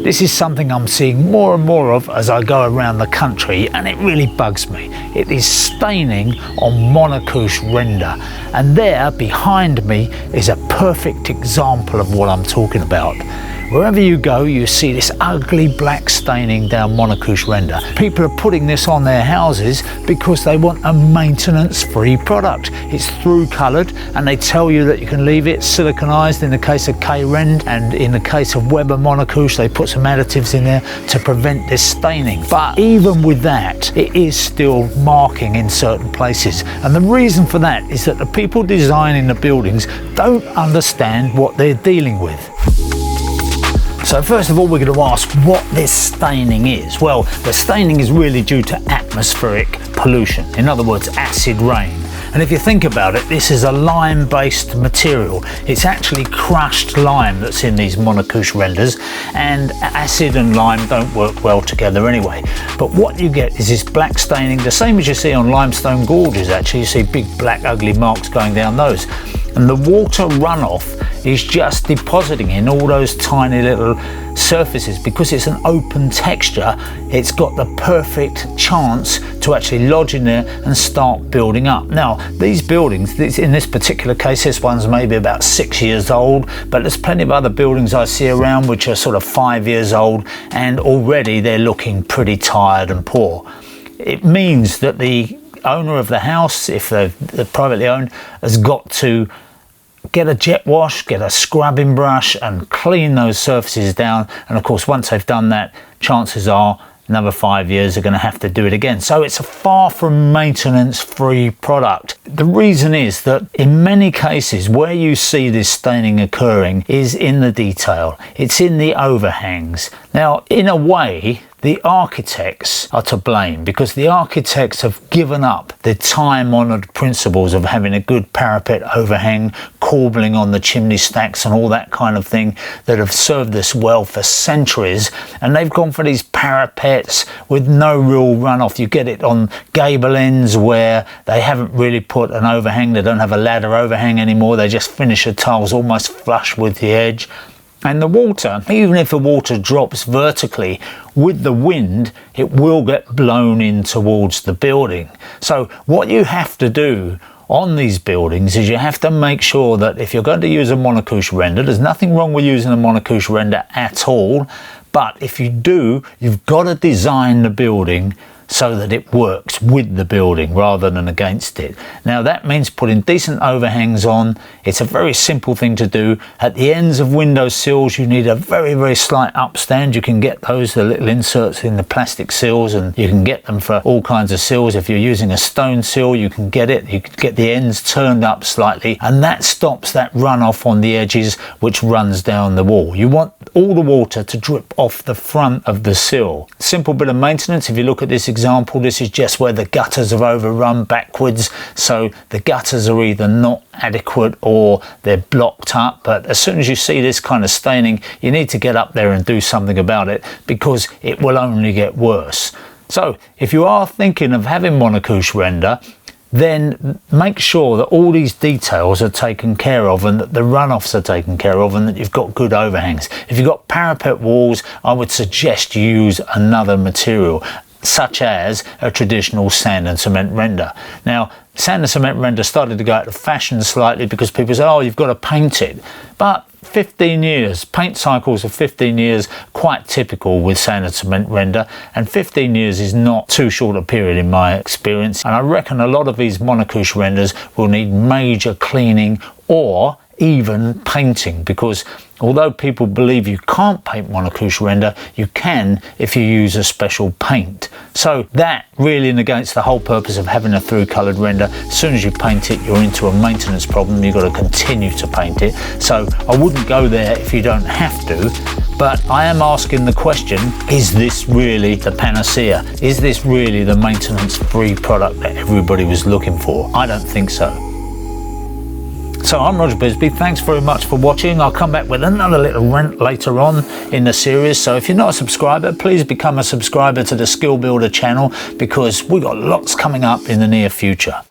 This is something I'm seeing more and more of as I go around the country, and it really bugs me. It is staining on Monocouche render, and there behind me is a perfect example of what I'm talking about. Wherever you go, you see this ugly black staining down Monocouche render. People are putting this on their houses because they want a maintenance-free product. It's through coloured, and they tell you that you can leave it siliconized in the case of K-Rend, and in the case of Weber Monocouche, they put some additives in there to prevent this staining. But even with that, it is still marking in certain places. And the reason for that is that the people designing the buildings don't understand what they're dealing with. So first of all, we're going to ask what this staining is. Well, the staining is really due to atmospheric pollution, in other words, acid rain. And if you think about it, this is a lime-based material. It's actually crushed lime that's in these Monocouche renders, and acid and lime don't work well together anyway. But what you get is this black staining, the same as you see on limestone gorges actually. You see big black ugly marks going down those. And the water runoff is just depositing in all those tiny little surfaces. Because it's an open texture, it's got the perfect chance to actually lodge in there and start building up. Now, these buildings, in this particular case, this one's maybe about 6 years old, but there's plenty of other buildings I see around which are sort of 5 years old, and already they're looking pretty tired and poor. It means that the owner of the house, if they're privately owned, has got to get a jet wash, get a scrubbing brush and clean those surfaces down. And of course, once they've done that, chances are another 5 years are going to have to do it again. So it's a far from maintenance-free product. The reason is that in many cases where you see this staining occurring is in the detail. It's in the overhangs. Now, in a way, the architects are to blame, because the architects have given up the time-honoured principles of having a good parapet overhang, corbelling on the chimney stacks and all that kind of thing that have served us well for centuries, and they've gone for these parapets with no real runoff. You get it on gable ends where they haven't really put an overhang, they don't have a ladder overhang anymore, they just finish the tiles almost flush with the edge. And the water, even if the water drops vertically with the wind, it will get blown in towards the building. So what you have to do on these buildings is you have to make sure that if you're going to use a Monocouche render, there's nothing wrong with using a Monocouche render at all, but if you do, you've got to design the building so that it works with the building rather than against it. Now that means putting decent overhangs on. It's a very simple thing to do. At the ends of window sills you need a very, very slight upstand. You can get those, the little inserts in the plastic sills, and you can get them for all kinds of sills. If you're using a stone sill, you can get it. You can get the ends turned up slightly, and that stops that runoff on the edges which runs down the wall. You want all the water to drip off the front of the sill. Simple bit of maintenance. If you look at this example, this is just where the gutters have overrun backwards, so the gutters are either not adequate or they're blocked up. But as soon as you see this kind of staining, you need to get up there and do something about it, because it will only get worse. So if you are thinking of having Monocouche render, then make sure that all these details are taken care of, and that the runoffs are taken care of, and that you've got good overhangs. If you've got parapet walls, I would suggest you use another material, such as a traditional sand and cement render. Now, sand and cement render started to go out of fashion slightly because people say, oh, you've got to paint it. But 15 years, paint cycles of 15 years, quite typical with sand and cement render, and 15 years is not too short a period in my experience. And I reckon a lot of these Monocouche renders will need major cleaning or even painting, because although people believe you can't paint Monocouche render, you can if you use a special paint. So that really negates the whole purpose of having a through coloured render. As soon as you paint it, you're into a maintenance problem. You've got to continue to paint it. So I wouldn't go there if you don't have to. But I am asking the question, is this really the panacea? Is this really the maintenance-free product that everybody was looking for? I don't think so. So I'm Roger Bisbee, thanks very much for watching. I'll come back with another little rant later on in the series. So if you're not a subscriber, please become a subscriber to the Skill Builder channel, because we've got lots coming up in the near future.